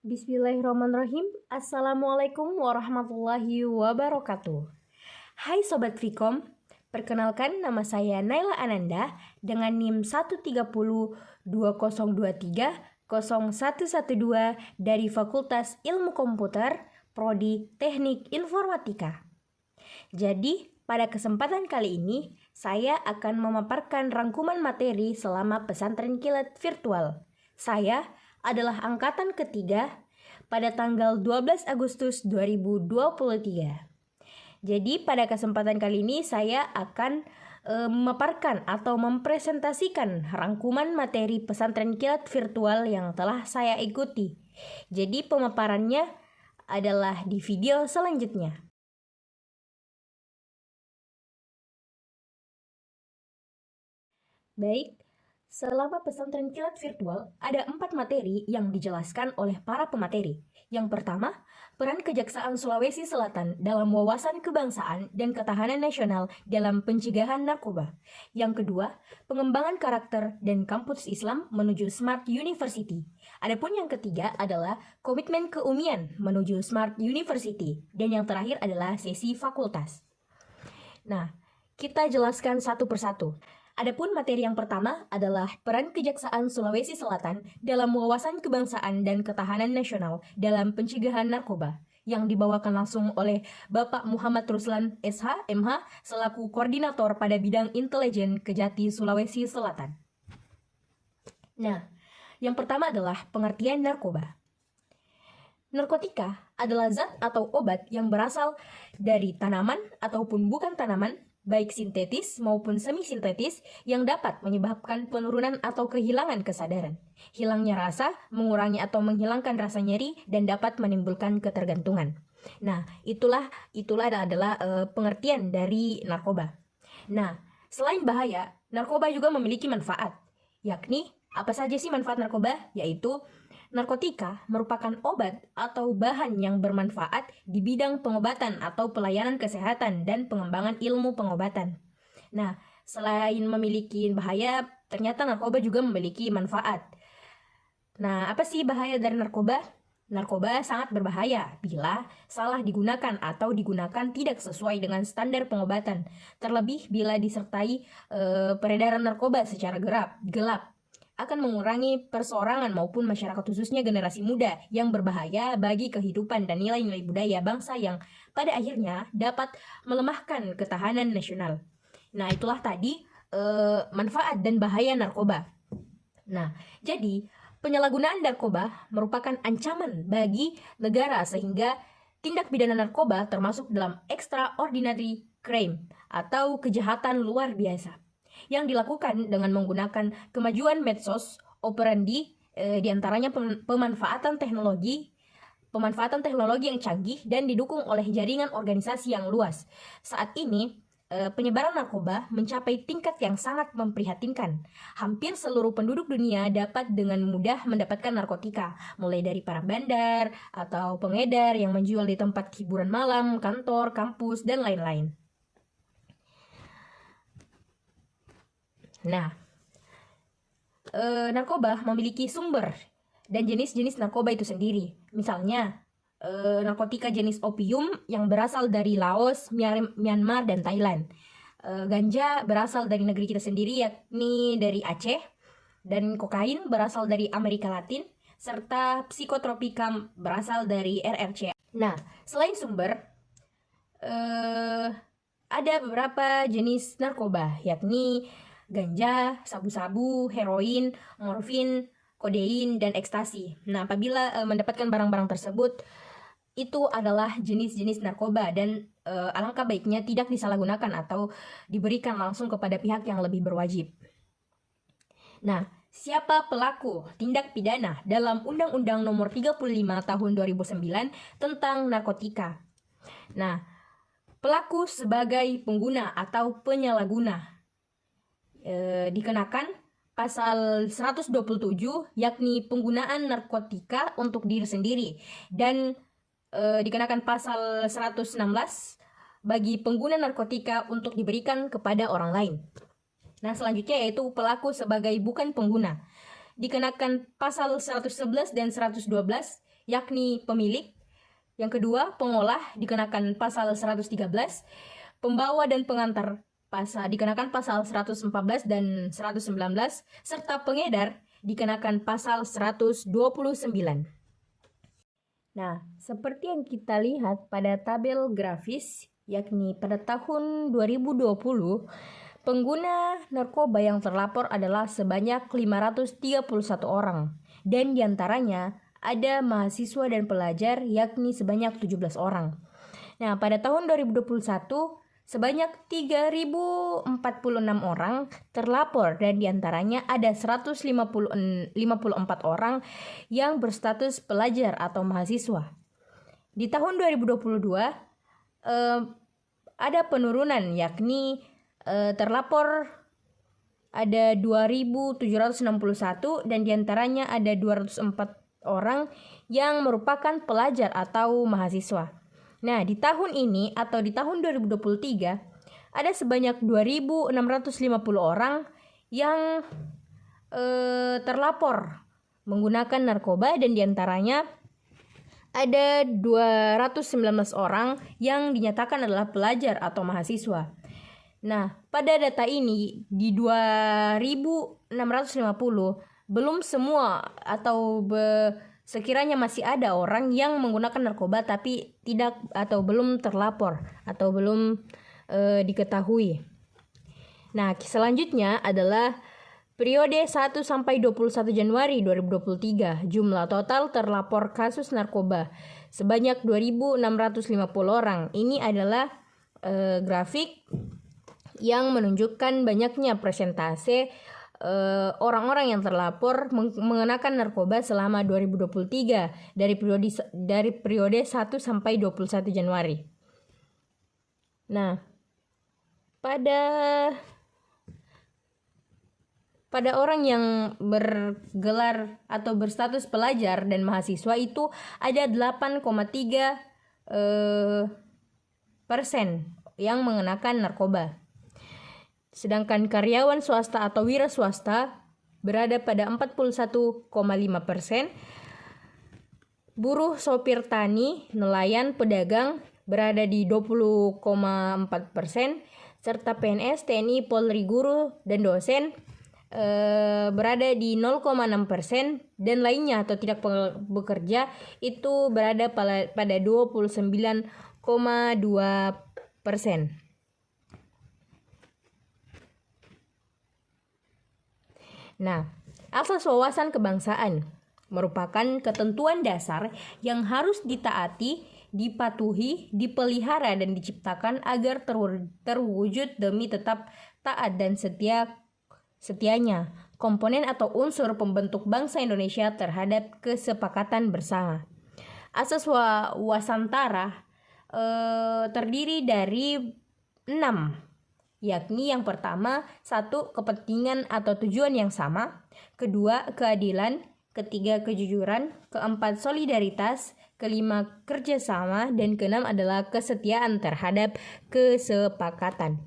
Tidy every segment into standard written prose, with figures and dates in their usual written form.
Bismillahirrahmanirrahim. Assalamualaikum warahmatullahi wabarakatuh. Hai Sobat Vkom, perkenalkan nama saya Naila Ananda dengan NIM 13020230112 dari Fakultas Ilmu Komputer, Prodi Teknik Informatika. Jadi, pada kesempatan kali ini, saya akan memaparkan rangkuman materi selama pesantren kilat virtual. Saya adalah angkatan ketiga pada tanggal 12 Agustus 2023. Jadi pada kesempatan kali ini saya akan memaparkan atau mempresentasikan rangkuman materi pesantren kilat virtual yang telah saya ikuti. Jadi pemaparannya adalah di video selanjutnya. Baik, selama pesantren kilat virtual, ada 4 materi yang dijelaskan oleh para pemateri. Yang pertama, peran Kejaksaan Sulawesi Selatan dalam wawasan kebangsaan dan ketahanan nasional dalam pencegahan narkoba. Yang kedua, pengembangan karakter dan kampus Islam menuju Smart University. Adapun yang ketiga adalah komitmen keumian menuju Smart University. Dan yang terakhir adalah sesi fakultas. Nah, kita jelaskan satu persatu. Adapun materi yang pertama adalah peran Kejaksaan Sulawesi Selatan dalam wawasan kebangsaan dan ketahanan nasional dalam pencegahan narkoba yang dibawakan langsung oleh Bapak Muhammad Ruslan SH MH selaku koordinator pada bidang intelijen Kejati Sulawesi Selatan. Nah, yang pertama adalah pengertian narkoba. Narkotika adalah zat atau obat yang berasal dari tanaman ataupun bukan tanaman, baik sintetis maupun semi-sintetis yang dapat menyebabkan penurunan atau kehilangan kesadaran, hilangnya rasa, mengurangi atau menghilangkan rasa nyeri, dan dapat menimbulkan ketergantungan. Nah, itulah adalah pengertian dari narkoba. Nah, selain bahaya, narkoba juga memiliki manfaat, yakni apa saja sih manfaat narkoba? Yaitu narkotika merupakan obat atau bahan yang bermanfaat di bidang pengobatan atau pelayanan kesehatan dan pengembangan ilmu pengobatan. Nah, selain memiliki bahaya, ternyata narkoba juga memiliki manfaat. Nah, apa sih bahaya dari narkoba? Narkoba sangat berbahaya bila salah digunakan atau digunakan tidak sesuai dengan standar pengobatan, terlebih bila disertai peredaran narkoba secara gelap. Akan mengurangi perseorangan maupun masyarakat khususnya generasi muda yang berbahaya bagi kehidupan dan nilai-nilai budaya bangsa yang pada akhirnya dapat melemahkan ketahanan nasional. Nah, itulah tadi manfaat dan bahaya narkoba. Nah, jadi penyalahgunaan narkoba merupakan ancaman bagi negara sehingga tindak pidana narkoba termasuk dalam extraordinary crime atau kejahatan luar biasa yang dilakukan dengan menggunakan kemajuan medsos operandi, diantaranya pemanfaatan teknologi yang canggih dan didukung oleh jaringan organisasi yang luas. Saat ini penyebaran narkoba mencapai tingkat yang sangat memprihatinkan. Hampir seluruh penduduk dunia dapat dengan mudah mendapatkan narkotika, mulai dari para bandar atau pengedar yang menjual di tempat hiburan malam, kantor, kampus, dan lain-lain. Nah, narkoba memiliki sumber dan jenis-jenis narkoba itu sendiri. Misalnya, narkotika jenis opium yang berasal dari Laos, Myanmar, dan Thailand. Ganja berasal dari negeri kita sendiri, yakni dari Aceh. Dan kokain berasal dari Amerika Latin, serta psikotropika berasal dari RRC. Nah, selain sumber, ada beberapa jenis narkoba, yakni ganja, sabu-sabu, heroin, morfin, kodein, dan ekstasi. Nah, apabila mendapatkan barang-barang tersebut, itu adalah jenis-jenis narkoba dan alangkah baiknya tidak disalahgunakan atau diberikan langsung kepada pihak yang lebih berwajib. Nah, siapa pelaku tindak pidana dalam Undang-Undang Nomor 35 Tahun 2009 tentang narkotika? Nah, pelaku sebagai pengguna atau penyalahguna dikenakan pasal 127, yakni penggunaan narkotika untuk diri sendiri, dan dikenakan pasal 116 bagi pengguna narkotika untuk diberikan kepada orang lain. Nah, selanjutnya yaitu pelaku sebagai bukan pengguna, dikenakan pasal 111 dan 112, yakni pemilik. Yang kedua, pengolah dikenakan pasal 113, pembawa dan pengantar dikenakan pasal 114 dan 119, serta pengedar dikenakan pasal 129. Nah, seperti yang kita lihat pada tabel grafis, yakni pada tahun 2020, pengguna narkoba yang terlapor adalah sebanyak 531 orang, dan diantaranya ada mahasiswa dan pelajar yakni sebanyak 17 orang. Nah, pada tahun 2021, sebanyak 3.046 orang terlapor dan diantaranya ada 154 orang yang berstatus pelajar atau mahasiswa. Di tahun 2022 ada penurunan, yakni terlapor ada 2.761 dan diantaranya ada 204 orang yang merupakan pelajar atau mahasiswa. Nah, di tahun ini atau di tahun 2023 ada sebanyak 2.650 orang yang terlapor menggunakan narkoba dan diantaranya ada 219 orang yang dinyatakan adalah pelajar atau mahasiswa. Nah, pada data ini di 2.650 belum semua atau sekiranya masih ada orang yang menggunakan narkoba tapi tidak atau belum terlapor atau belum diketahui. Nah, selanjutnya adalah periode 1 sampai 21 Januari 2023. Jumlah total terlapor kasus narkoba sebanyak 2.650 orang. Ini adalah grafik yang menunjukkan banyaknya persentase orang-orang yang terlapor mengenakan narkoba selama 2023 dari periode 1 sampai 21 Januari. Nah, pada orang yang bergelar atau berstatus pelajar dan mahasiswa itu ada 8,3% yang mengenakan narkoba. Sedangkan karyawan swasta atau wira swasta berada pada 41,5%, buruh, sopir tani, nelayan, pedagang berada di 20,4%, serta PNS, TNI, Polri, guru, dan dosen berada di 0,6%, dan lainnya atau tidak bekerja itu berada pada 29,2%. Nah, asas wawasan kebangsaan merupakan ketentuan dasar yang harus ditaati, dipatuhi, dipelihara, dan diciptakan agar terwujud demi tetap taat dan setianya komponen atau unsur pembentuk bangsa Indonesia terhadap kesepakatan bersama. Asas Wasantara terdiri dari 6, yakni yang pertama, 1. Kepentingan atau tujuan yang sama. 2. Keadilan. 3. Kejujuran. 4. Solidaritas. 5. Kerjasama. Dan 6 adalah kesetiaan terhadap kesepakatan.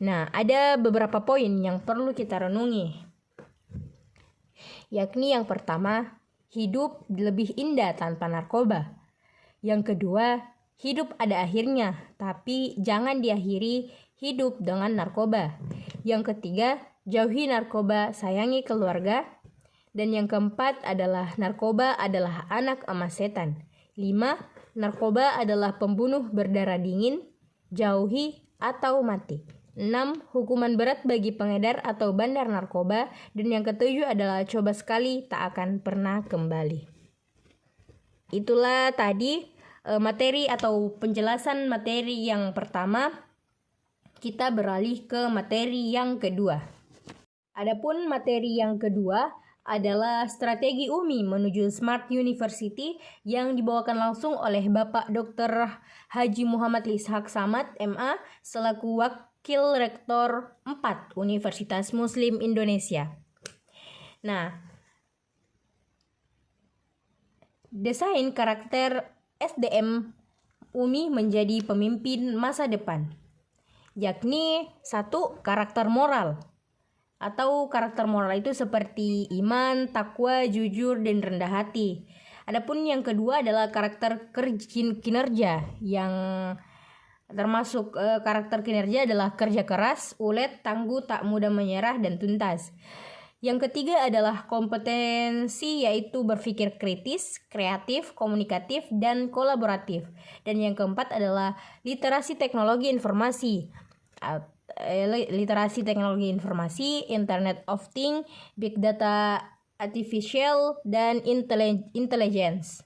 Nah, ada beberapa poin yang perlu kita renungi, yakni yang pertama, hidup lebih indah tanpa narkoba. Yang kedua, hidup ada akhirnya, tapi jangan diakhiri hidup dengan narkoba. Yang ketiga, jauhi narkoba, sayangi keluarga. Dan yang keempat adalah narkoba adalah anak emas setan. 5. Narkoba adalah pembunuh berdarah dingin, jauhi atau mati. 6. Hukuman berat bagi pengedar atau bandar narkoba. Dan yang ketujuh adalah coba sekali tak akan pernah kembali. Itulah tadi materi atau penjelasan materi yang pertama. Kita beralih ke materi yang kedua. Adapun materi yang kedua adalah strategi UMI menuju Smart University yang dibawakan langsung oleh Bapak Dr. Haji Muhammad Ishaq Samad, MA, selaku Wakil Rektor 4 Universitas Muslim Indonesia. Nah, desain karakter SDM UMI menjadi pemimpin masa depan, yakni 1. Karakter moral. Atau karakter moral itu seperti iman, takwa, jujur, dan rendah hati. Adapun yang kedua adalah karakter kinerja, yang termasuk karakter kinerja adalah kerja keras, ulet, tangguh, tak mudah menyerah, dan tuntas. Yang ketiga adalah kompetensi, yaitu berpikir kritis, kreatif, komunikatif, dan kolaboratif. Dan yang keempat adalah literasi teknologi informasi. Literasi teknologi informasi, Internet of Things, Big Data, Artificial, dan Intelligence.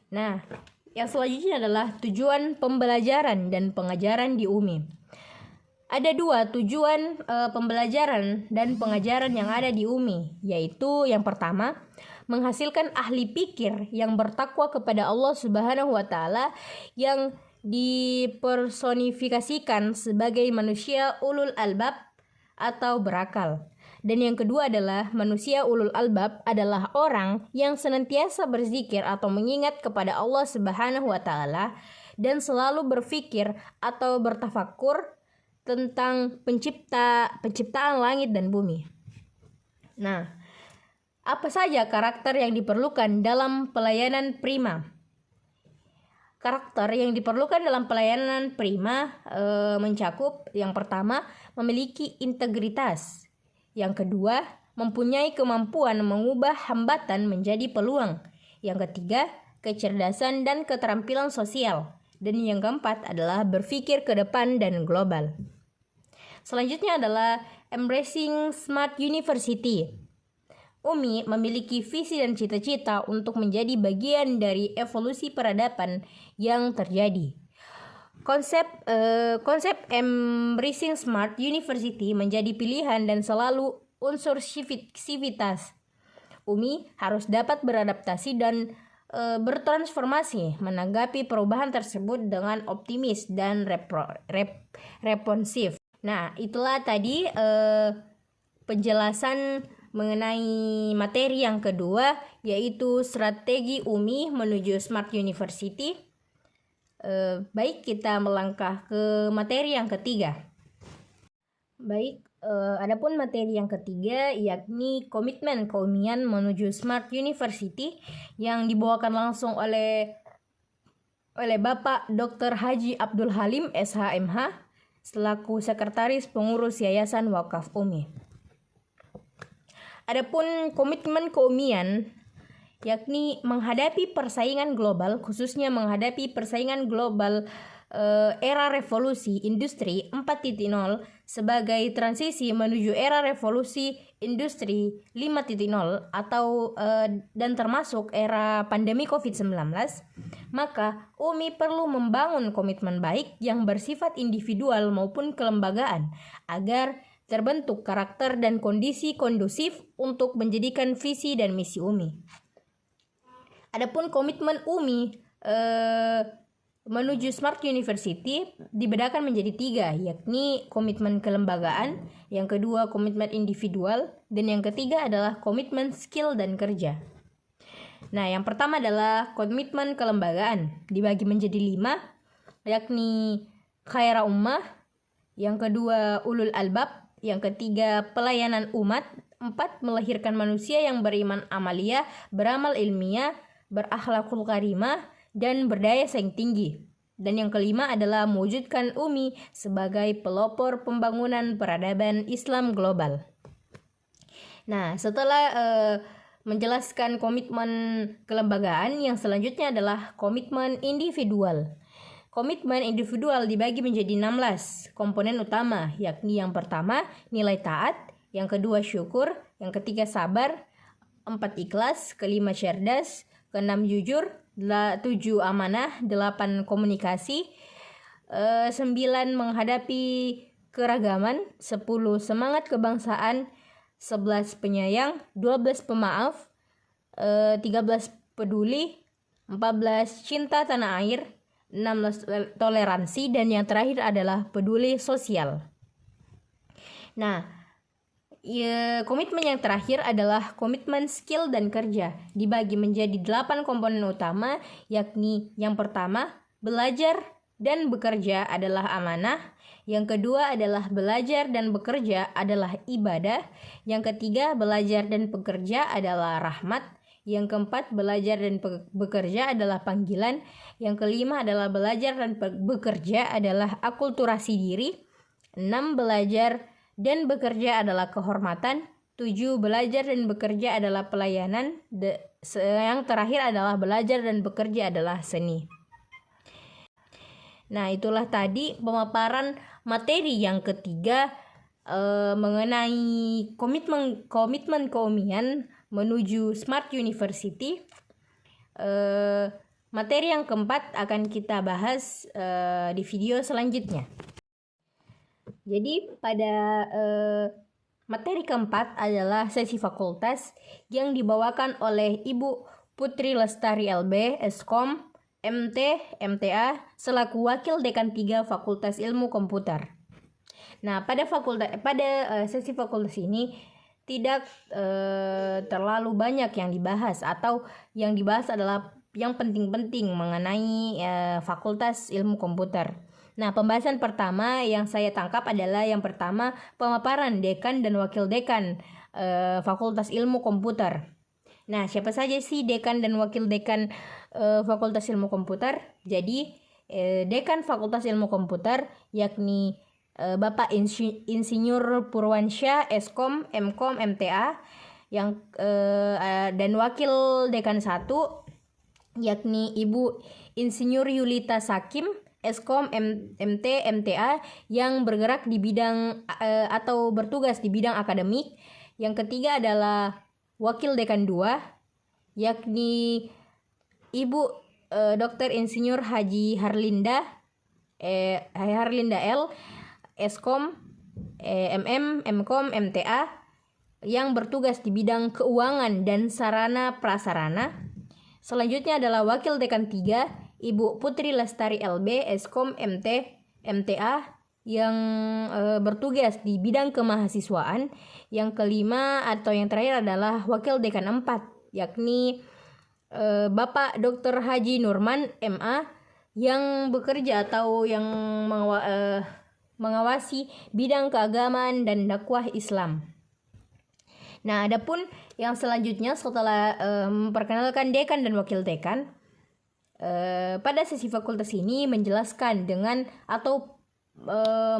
Nah, yang selanjutnya adalah tujuan pembelajaran dan pengajaran di UMI. Ada dua tujuan pembelajaran dan pengajaran yang ada di UMI, yaitu yang pertama, menghasilkan ahli pikir yang bertakwa kepada Allah Subhanahu wa Ta'ala, yang dipersonifikasikan sebagai manusia ulul albab atau berakal. Dan yang kedua adalah manusia ulul albab adalah orang yang senantiasa berzikir atau mengingat kepada Allah Subhanahu wa Ta'ala dan selalu berpikir atau bertafakur tentang penciptaan langit dan bumi. Nah, apa saja karakter yang diperlukan dalam pelayanan prima? Karakter yang diperlukan dalam pelayanan prima mencakup yang pertama, memiliki integritas. Yang kedua, mempunyai kemampuan mengubah hambatan menjadi peluang. Yang ketiga, kecerdasan dan keterampilan sosial. Dan yang keempat adalah berpikir ke depan dan global. Selanjutnya adalah Embracing Smart University. UMI memiliki visi dan cita-cita untuk menjadi bagian dari evolusi peradaban yang terjadi. Konsep Embracing Smart University menjadi pilihan dan selalu unsur sivitas. UMI harus dapat beradaptasi dan bertransformasi, menanggapi perubahan tersebut dengan optimis dan responsif. Nah, itulah tadi penjelasan mengenai materi yang kedua, yaitu strategi UMI menuju Smart University. Baik, kita melangkah ke materi yang ketiga. Baik, adapun materi yang ketiga yakni komitmen keumian menuju Smart University yang dibawakan langsung oleh Bapak Dr. Haji Abdul Halim SHMH selaku Sekretaris Pengurus Yayasan Wakaf UMI. Adapun komitmen keumian yakni menghadapi persaingan global, khususnya menghadapi persaingan global era revolusi industri 4.0 sebagai transisi menuju era revolusi industri 5.0 atau dan termasuk era pandemi COVID-19, maka UMI perlu membangun komitmen baik yang bersifat individual maupun kelembagaan agar terbentuk karakter dan kondisi kondusif untuk menjadikan visi dan misi UMI. Adapun komitmen UMI menuju Smart University dibedakan menjadi 3, yakni komitmen kelembagaan, yang kedua komitmen individual, dan yang ketiga adalah komitmen skill dan kerja. Nah, yang pertama adalah komitmen kelembagaan, dibagi menjadi 5, yakni khaira ummah, yang kedua ulul albab, yang ketiga pelayanan umat, 4 melahirkan manusia yang beriman amaliyah, beramal ilmiah, berakhlakul karimah, dan berdaya saing tinggi. Dan yang kelima adalah mewujudkan UMI sebagai pelopor pembangunan peradaban Islam global. Nah, setelah menjelaskan komitmen kelembagaan, yang selanjutnya adalah komitmen individual. Komitmen individual dibagi menjadi 16 komponen utama, yakni yang pertama nilai taat, yang kedua syukur, yang ketiga sabar, 4 ikhlas, kelima cerdas, keenam jujur, 7 amanah, 8 komunikasi, 9 menghadapi keragaman, 10 semangat kebangsaan, 11 penyayang, 12 pemaaf, 13 peduli, 14 cinta tanah air, 16 toleransi, dan yang terakhir adalah peduli sosial. Nah, komitmen yang terakhir adalah komitmen skill dan kerja, dibagi menjadi 8 komponen utama, yakni yang pertama, belajar dan bekerja adalah amanah, Yang kedua adalah belajar dan bekerja adalah ibadah. Yang ketiga, belajar dan bekerja adalah rahmat. Yang keempat, belajar dan bekerja adalah panggilan. Yang kelima adalah belajar dan bekerja adalah akulturasi diri. 6, belajar dan bekerja adalah kehormatan. 7, belajar dan bekerja adalah pelayanan. Yang terakhir adalah belajar dan bekerja adalah seni. Nah, itulah tadi pemaparan materi yang ketiga mengenai komitmen keummian menuju Smart University. Materi yang keempat akan kita bahas di video selanjutnya. Jadi pada materi keempat adalah sesi fakultas yang dibawakan oleh Ibu Putri Lestari LB, Eskom, MT, MTA, selaku Wakil Dekan 3 Fakultas Ilmu Komputer. Nah, pada sesi fakultas ini tidak terlalu banyak yang dibahas, atau yang dibahas adalah yang penting-penting mengenai Fakultas Ilmu Komputer. Nah, pembahasan pertama yang saya tangkap adalah yang pertama, pemaparan dekan dan wakil dekan Fakultas Ilmu Komputer. Nah, siapa saja sih dekan dan wakil dekan Fakultas Ilmu Komputer? Jadi, dekan Fakultas Ilmu Komputer yakni Bapak Insinyur Purwansyah, Eskom, Mkom, MTA, yang dan wakil dekan 1 yakni Ibu Insinyur Yulita Sakim, Eskom, MT, MTA, yang bergerak di bidang atau bertugas di bidang akademik. Yang ketiga adalah Wakil Dekan 2, yakni Ibu Dr. Insinyur Haji Harlinda L, Eskom, Mkom, MTA, yang bertugas di bidang keuangan dan sarana prasarana. Selanjutnya adalah Wakil Dekan 3, Ibu Putri Lestari LB, Eskom, MT, MTA, yang bertugas di bidang kemahasiswaan. Yang kelima atau yang terakhir adalah Wakil Dekan 4, yakni Bapak Dr. Haji Nurman, MA, yang bekerja atau yang mengawasi bidang keagamaan dan dakwah Islam. Nah, adapun yang selanjutnya setelah memperkenalkan dekan dan wakil dekan, pada sesi fakultas ini menjelaskan dengan atau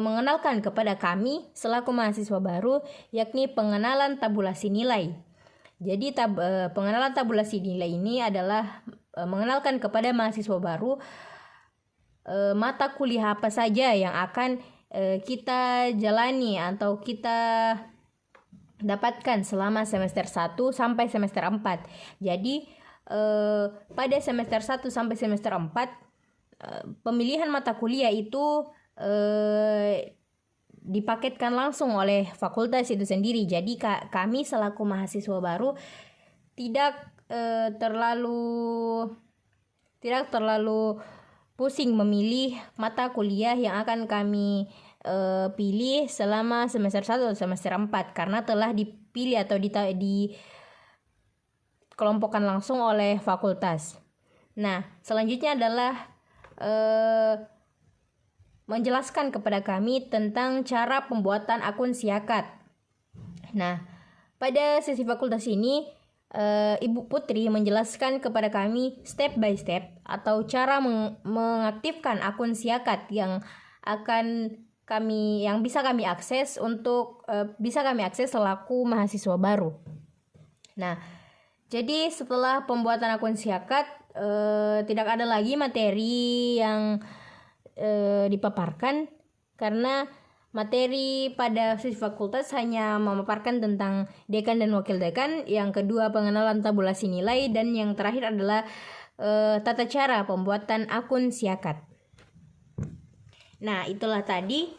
mengenalkan kepada kami selaku mahasiswa baru, yakni pengenalan tabulasi nilai. Jadi pengenalan tabulasi nilai ini adalah mengenalkan kepada mahasiswa baru mata kuliah apa saja yang akan kita jalani atau kita dapatkan selama semester 1 sampai semester 4. Jadi pada semester 1 sampai semester 4 pemilihan mata kuliah itu dipaketkan langsung oleh fakultas itu sendiri. Jadi kami selaku mahasiswa baru tidak terlalu pusing memilih mata kuliah yang akan kami pilih selama semester 1 atau semester 4, karena telah dipilih atau dikelompokkan langsung oleh fakultas. Nah, selanjutnya adalah menjelaskan kepada kami tentang cara pembuatan akun Siakat. Nah, pada sesi fakultas ini Ibu Putri menjelaskan kepada kami step by step atau cara mengaktifkan akun Siakat yang bisa kami akses selaku mahasiswa baru. Nah, jadi setelah pembuatan akun Siakat tidak ada lagi materi yang dipaparkan, karena materi pada sesi fakultas hanya memaparkan tentang dekan dan wakil dekan, yang kedua pengenalan tabulasi nilai, dan yang terakhir adalah tata cara pembuatan akun Siakat. Nah, itulah tadi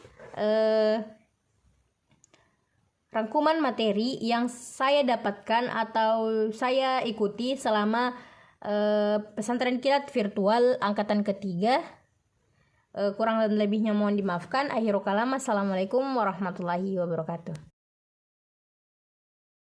rangkuman materi yang saya dapatkan atau saya ikuti selama pesantren kilat virtual angkatan ketiga. Kurang dan lebihnya mohon dimaafkan. Akhirul kalam, assalamualaikum warahmatullahi wabarakatuh.